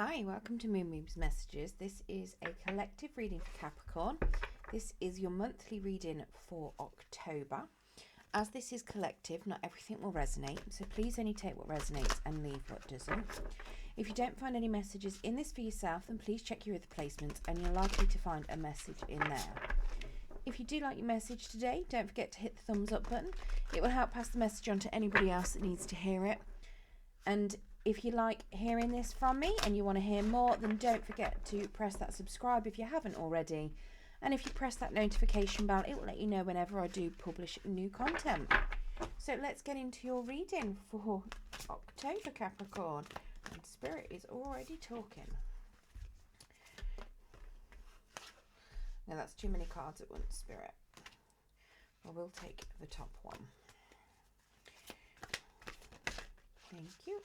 Hi, welcome to Moonbeam's Messages. This is a collective reading for Capricorn. This is your monthly reading for October. As this is collective, not everything will resonate, so please only take what resonates and leave what doesn't. If you don't find any messages in this for yourself, then please check your other placements and you're likely to find a message in there. If you do like your message today, don't forget to hit the thumbs up button. It will help pass the message on to anybody else that needs to hear it. And if you like hearing this from me and you want to hear more, then don't forget to press that subscribe if you haven't already. And if you press that notification bell, it will let you know whenever I do publish new content. So let's get into your reading for October, Capricorn. And Spirit is already talking. Now that's too many cards at once, Spirit. I will take the top one. Thank you.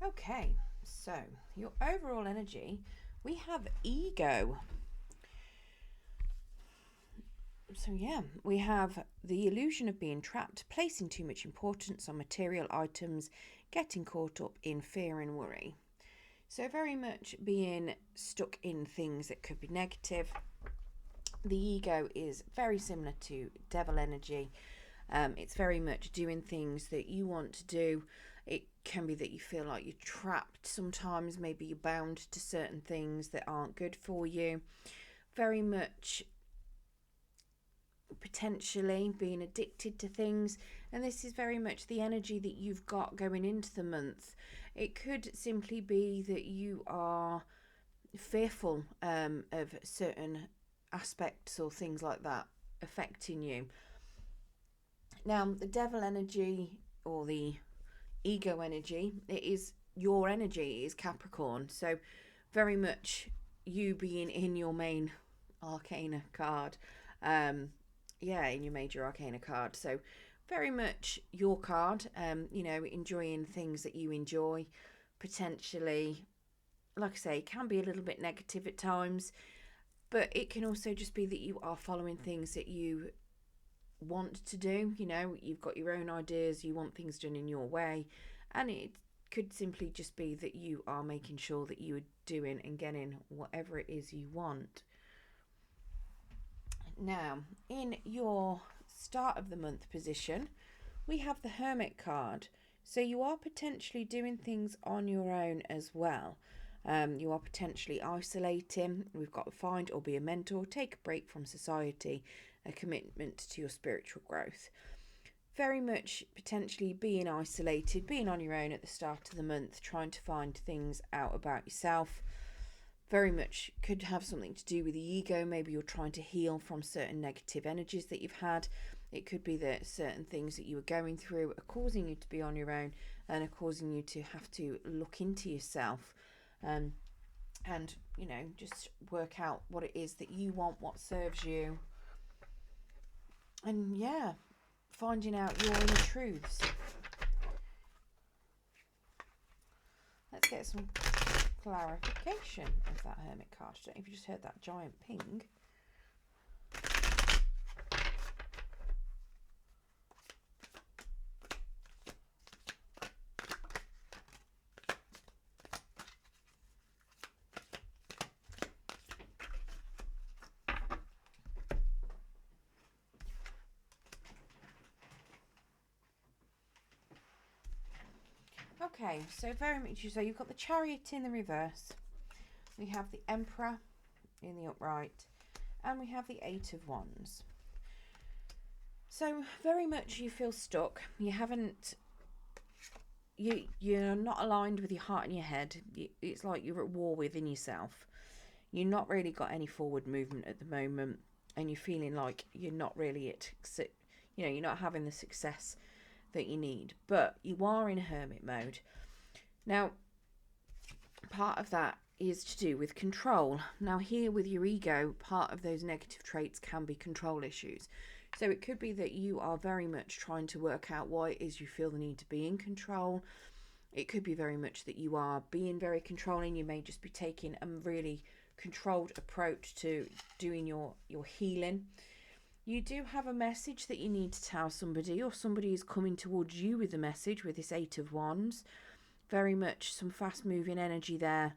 Okay, so your overall energy, we have ego. So yeah, we have the illusion of being trapped, placing too much importance on material items, getting caught up in fear and worry. So very much being stuck in things that could be negative. The ego is very similar to devil energy. It's very much doing things that you want to do. It can be that you feel like you're trapped sometimes. Maybe you're bound to certain things that aren't good for you. Very much potentially being addicted to things. And this is very much the energy that you've got going into the month. It could simply be that you are fearful of certain aspects or things like that affecting you. Now, the devil energy or the ego energy, it is your energy, it is Capricorn. So very much you being in your main arcana card, in your major arcana card. So very much your card, enjoying things that you enjoy. Potentially, like I say, can be a little bit negative at times, but it can also just be that you are following things that you want to do. You've got your own ideas, you want things done in your way, and it could simply just be that you are making sure that you are doing and getting whatever it is you want. Now, in your start of the month position, we have the Hermit card. So you are potentially doing things on your own as well. You are potentially isolating. We've got find or be a mentor, take a break from society, a commitment to your spiritual growth. Very much potentially being isolated, being on your own at the start of the month, trying to find things out about yourself. Very much could have something to do with the ego. Maybe you're trying to heal from certain negative energies that you've had. It could be that certain things that you were going through are causing you to be on your own and are causing you to have to look into yourself. And just work out what it is that you want, what serves you, and finding out your inner truths. Let's get some clarification of that Hermit card. I don't know if you just heard that giant ping. Okay, so very much so you've got the Chariot in the reverse, we have the Emperor in the upright, and we have the Eight of Wands. So very much you feel stuck. You're not aligned with your heart and your head. It's like you're at war within yourself. You're not really got any forward movement at the moment, and you're feeling like you're not really you're not having the success that you need, but you are in hermit mode. Now, part of that is to do with control. Now here with your ego, part of those negative traits can be control issues. So it could be that you are very much trying to work out why it is you feel the need to be in control. It could be very much that you are being very controlling. You may just be taking a really controlled approach to doing your healing. You do have a message that you need to tell somebody, or somebody is coming towards you with a message with this Eight of Wands. Very much some fast moving energy there.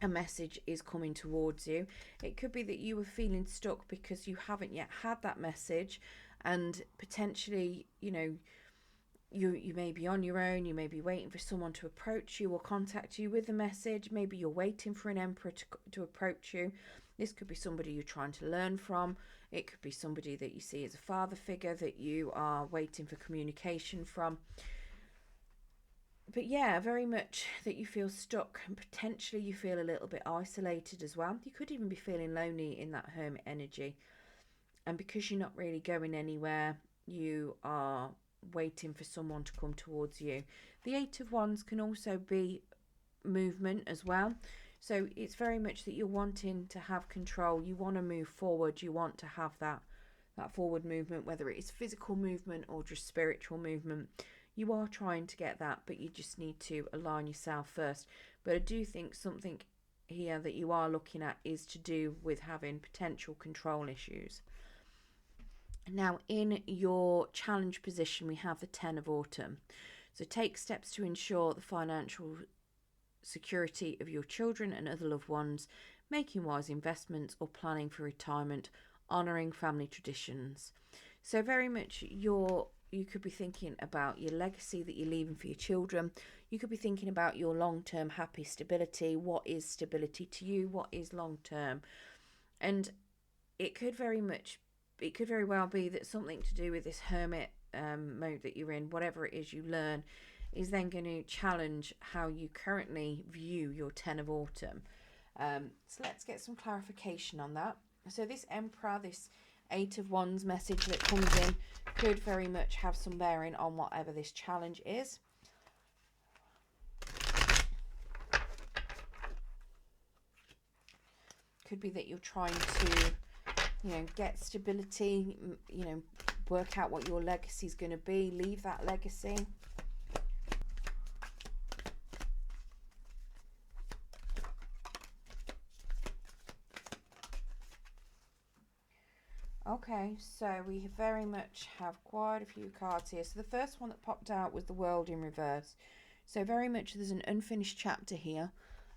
A message is coming towards you. It could be that you were feeling stuck because you haven't yet had that message, and potentially, you may be on your own. You may be waiting for someone to approach you or contact you with a message. Maybe you're waiting for an emperor to approach you. This could be somebody you're trying to learn from. It could be somebody that you see as a father figure that you are waiting for communication from. But yeah, very much that you feel stuck, and potentially you feel a little bit isolated as well. You could even be feeling lonely in that hermit energy. And because you're not really going anywhere, you are waiting for someone to come towards you. The Eight of Wands can also be movement as well. So it's very much that you're wanting to have control. You want to move forward. You want to have that forward movement, whether it is physical movement or just spiritual movement. You are trying to get that, but you just need to align yourself first. But I do think something here that you are looking at is to do with having potential control issues. Now, in your challenge position, we have the Ten of Autumn. So take steps to ensure the financial security of your children and other loved ones, making wise investments or planning for retirement, honouring family traditions. So very much you could be thinking about your legacy that you're leaving for your children. You could be thinking about your long-term happy stability. What is stability to you? What is long-term? And it could very well be that something to do with this hermit mode that you're in, whatever it is you learn, is then going to challenge how you currently view your Ten of Autumn. So let's get some clarification on that. So this Emperor, this Eight of Wands message that comes in could very much have some bearing on whatever this challenge is. Could be that you're trying to, get stability, work out what your legacy is going to be, leave that legacy. Okay, so we very much have quite a few cards here. So the first one that popped out was the World in reverse. So very much there's an unfinished chapter here.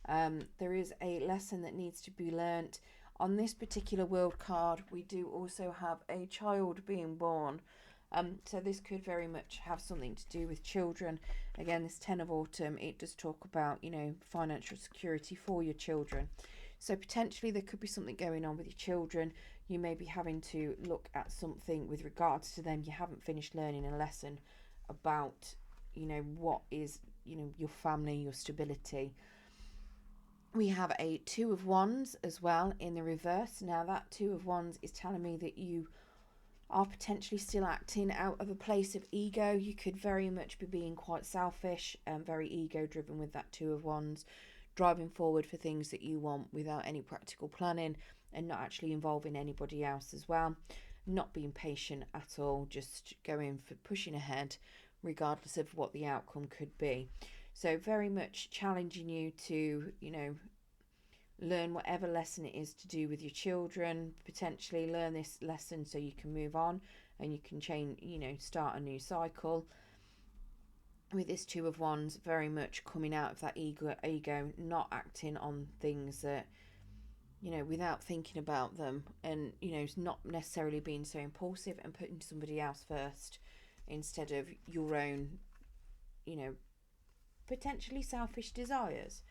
There is a lesson that needs to be learnt. On this particular World card, we do also have a child being born. So this could very much have something to do with children. Again, this Ten of Autumn, it does talk about, financial security for your children. So potentially there could be something going on with your children. You may be having to look at something with regards to them. You haven't finished learning a lesson about, what is, your family, your stability. We have a Two of Wands as well in the reverse. Now that Two of Wands is telling me that you are potentially still acting out of a place of ego. You could very much be being quite selfish and very ego driven with that Two of Wands, driving forward for things that you want without any practical planning and not actually involving anybody else as well. Not being patient at all, just going for pushing ahead regardless of what the outcome could be. So very much challenging you to, learn whatever lesson it is to do with your children, potentially learn this lesson so you can move on and you can change, start a new cycle. With this Two of Wands, very much coming out of that ego, not acting on things that, without thinking about them, and, not necessarily being so impulsive and putting somebody else first instead of your own, potentially selfish desires.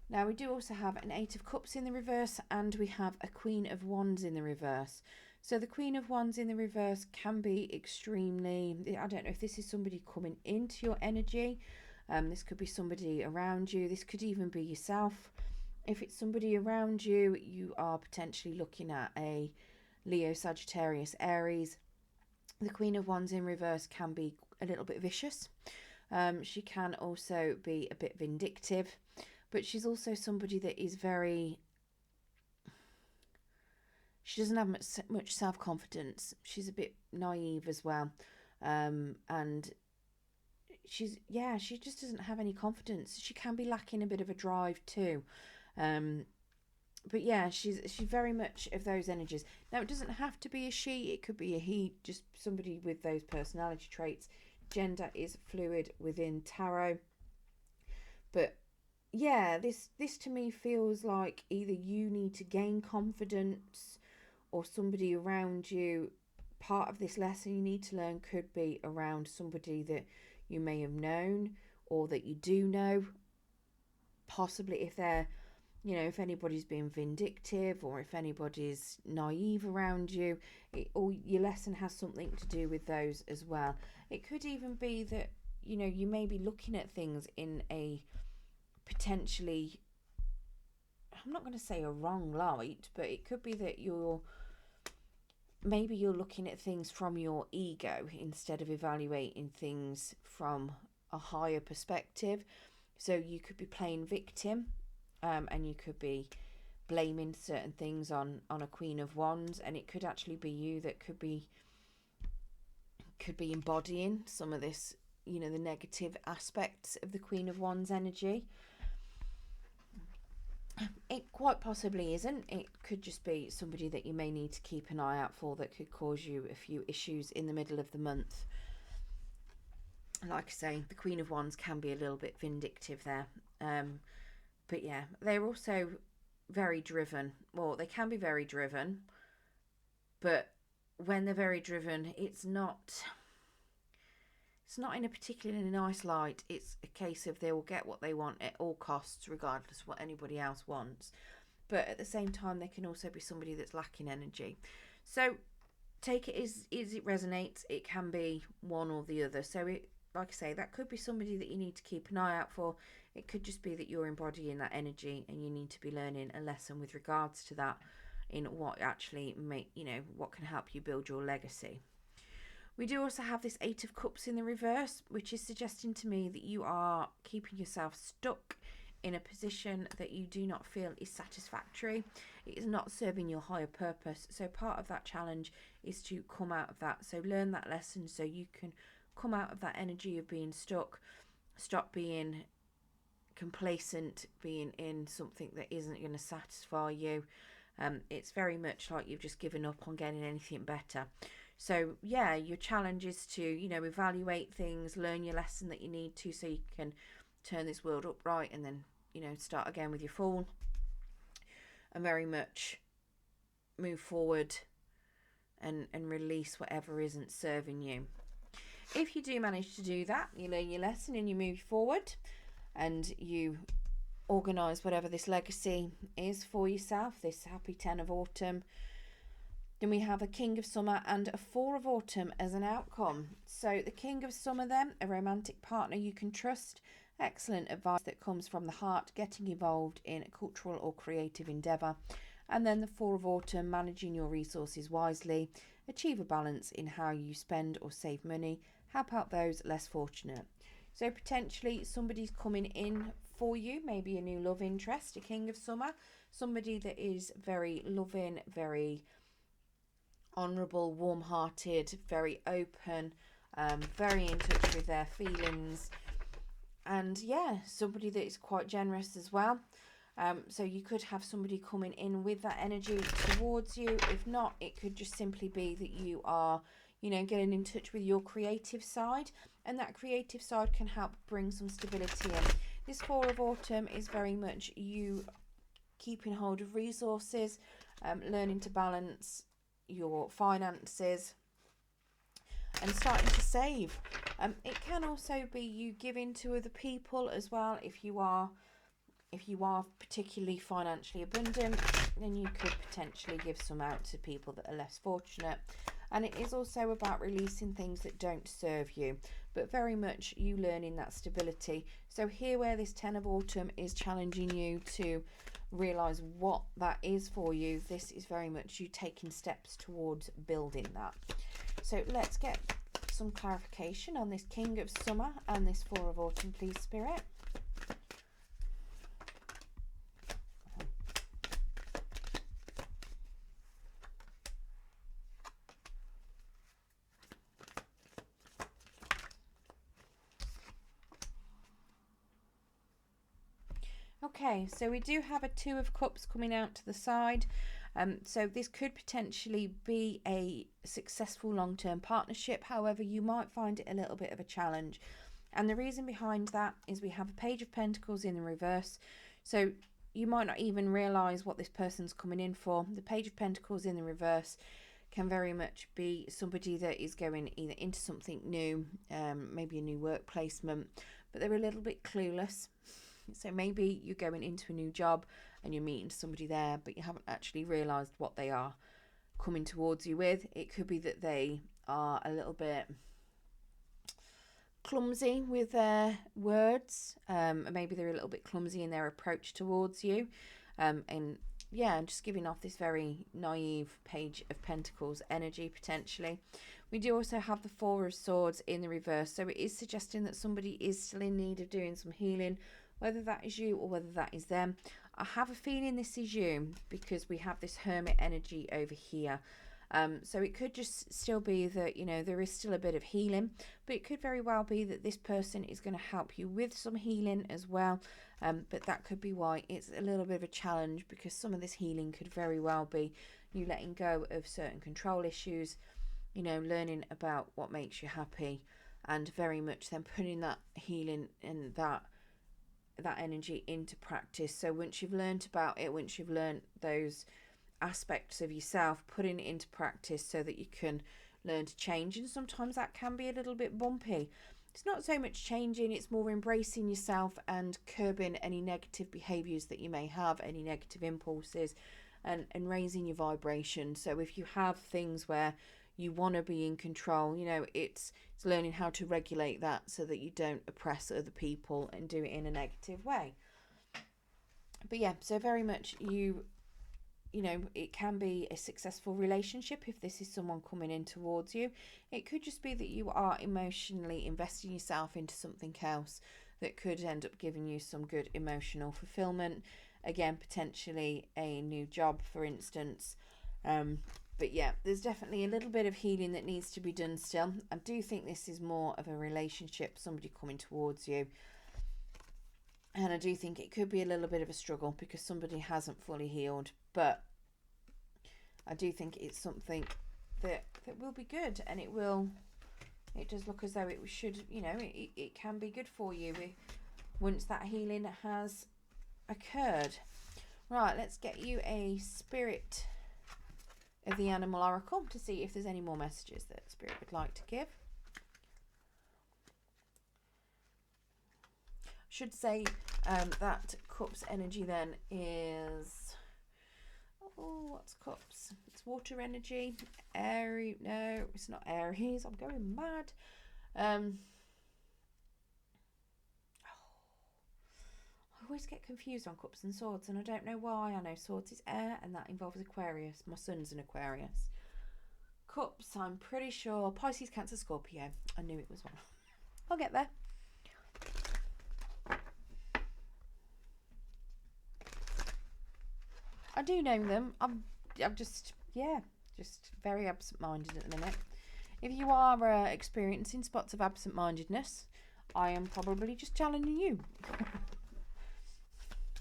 Now we do also have an Eight of Cups in the reverse, and we have a Queen of Wands in the reverse. So the Queen of Wands in the reverse can be extremely, I don't know if this is somebody coming into your energy. This could be somebody around you. This could even be yourself. If it's somebody around you, you are potentially looking at a Leo, Sagittarius, Aries. The Queen of Wands in reverse can be a little bit vicious. She can also be a bit vindictive, but she's also somebody that is she doesn't have much self-confidence. She's a bit naive as well. And she just doesn't have any confidence. She can be lacking a bit of a drive too. But yeah, she's very much of those energies. Now, it doesn't have to be a she, it could be a he, just somebody with those personality traits. Gender is fluid within tarot. But yeah, this to me feels like either you need to gain confidence, or somebody around you. Part of this lesson you need to learn could be around somebody that you may have known or that you do know. Possibly if they're, if anybody's being vindictive, or if anybody's naive around you, or your lesson has something to do with those as well. It could even be that, you may be looking at things in a potentially, I'm not going to say a wrong light, but it could be that maybe you're looking at things from your ego instead of evaluating things from a higher perspective. So you could be playing victim, and you could be blaming certain things on a Queen of Wands, and it could actually be you that could be embodying some of this, the negative aspects of the Queen of Wands energy. It quite possibly isn't. It could just be somebody that you may need to keep an eye out for, that could cause you a few issues in the middle of the month. Like I say, the Queen of Wands can be a little bit vindictive there. But yeah, they're also very driven. Well, they can be very driven, but when they're very driven, it's not in a particularly nice light. It's a case of they will get what they want at all costs, regardless of what anybody else wants. But at the same time, they can also be somebody that's lacking energy. So take it as it resonates. It can be one or the other. So it, like I say, that could be somebody that you need to keep an eye out for. It could just be that you're embodying that energy and you need to be learning a lesson with regards to that, in what actually what can help you build your legacy. We do also have this Eight of Cups in the reverse, which is suggesting to me that you are keeping yourself stuck in a position that you do not feel is satisfactory. It is not serving your higher purpose. So part of that challenge is to come out of that. So learn that lesson so you can come out of that energy of being stuck. Stop being complacent, being in something that isn't going to satisfy you. It's very much like you've just given up on getting anything better. So yeah, your challenge is to, evaluate things, learn your lesson that you need to, so you can turn this world upright and then, start again with your Fool, and very much move forward and release whatever isn't serving you. If you do manage to do that, you learn your lesson and you move forward and you organise whatever this legacy is for yourself, this happy 10 of autumn. Then we have a King of Summer and a Four of Autumn as an outcome. So the King of Summer then, a romantic partner you can trust, excellent advice that comes from the heart, getting involved in a cultural or creative endeavour. And then the Four of Autumn, managing your resources wisely, achieve a balance in how you spend or save money, help out those less fortunate. So potentially somebody's coming in for you, maybe a new love interest, a King of Summer, somebody that is very loving, very honourable, warm-hearted, very open, very in touch with their feelings, and yeah, somebody that is quite generous as well. So you could have somebody coming in with that energy towards you. If not, it could just simply be that you are, getting in touch with your creative side, and that creative side can help bring some stability in. This Four of Autumn is very much you keeping hold of resources, learning to balance your finances and starting to save. It can also be you giving to other people as well. If you are particularly financially abundant, then you could potentially give some out to people that are less fortunate. And it is also about releasing things that don't serve you, but very much you learning that stability. So here, where this 10 of Autumn is challenging you to realise what that is for you, this is very much you taking steps towards building that. So let's get some clarification on this King of Summer and this Four of Autumn, please, Spirit. Okay, so we do have a Two of Cups coming out to the side. So this could potentially be a successful long-term partnership. However, you might find it a little bit of a challenge. And the reason behind that is we have a Page of Pentacles in the reverse. So you might not even realise what this person's coming in for. The Page of Pentacles in the reverse can very much be somebody that is going either into something new, maybe a new work placement, but they're a little bit clueless. So maybe you're going into a new job and you're meeting somebody there, but you haven't actually realised what they are coming towards you with. It could be that they are a little bit clumsy with their words. Maybe they're a little bit clumsy in their approach towards you. And yeah, just giving off this very naive Page of Pentacles energy potentially. We do also have the Four of Swords in the reverse. So it is suggesting that somebody is still in need of doing some healing, whether that is you or whether that is them. I have a feeling this is you because we have this Hermit energy over here. So it could just still be that, you know, there is still a bit of healing, but it could very well be that this person is going to help you with some healing as well. But that could be why it's a little bit of a challenge, because some of this healing could very well be you letting go of certain control issues, you know, learning about what makes you happy, and very much then putting that healing and that energy into practice. So once you've learned about it, once you've learned those aspects of yourself, putting it into practice so that you can learn to change. And sometimes that can be a little bit bumpy. It's not so much changing, it's more embracing yourself and curbing any negative behaviors that you may have, any negative impulses, and raising your vibration. So if you have things where you want to be in control, you know, it's learning how to regulate that so that you don't oppress other people and do it in a negative way. But yeah, so very much you know, it can be a successful relationship if this is someone coming in towards you. It could just be that you are emotionally investing yourself into something else that could end up giving you some good emotional fulfillment. Again, potentially a new job, for instance. But yeah, there's definitely a little bit of healing that needs to be done still. I do think this is more of a relationship, somebody coming towards you. And I do think it could be a little bit of a struggle because somebody hasn't fully healed. But I do think it's something that will be good, and it does look as though it should, you know, it can be good for you once that healing has occurred. Right, let's get you a Spirit of the Animal Oracle to see if there's any more messages that Spirit would like to give. Should say that Cups energy then is, oh, what's Cups? It's water energy. Airy, no, it's not Aries. I'm going mad. I always get confused on Cups and Swords, and I don't know why. I know Swords is air, and that involves Aquarius. My son's an Aquarius. Cups, I'm pretty sure Pisces, Cancer, Scorpio. I knew it was one. I'll get there. I do know them. I'm just very absent-minded at the minute. If you are experiencing spots of absent-mindedness, I am probably just challenging you.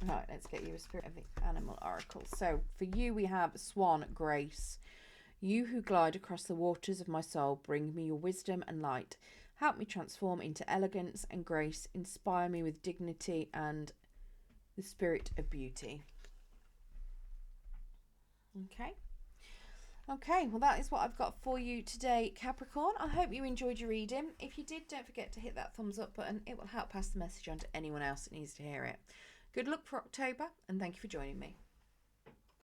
Right, let's get you a Spirit of the Animal Oracle. So for you, we have Swan Grace. You who glide across the waters of my soul, bring me your wisdom and light. Help me transform into elegance and grace. Inspire me with dignity and the spirit of beauty. Okay, well that is what I've got for you today, Capricorn. I hope you enjoyed your reading. If you did, don't forget to hit that thumbs up button. It will help pass the message on to anyone else that needs to hear it. Good luck for October, and thank you for joining me.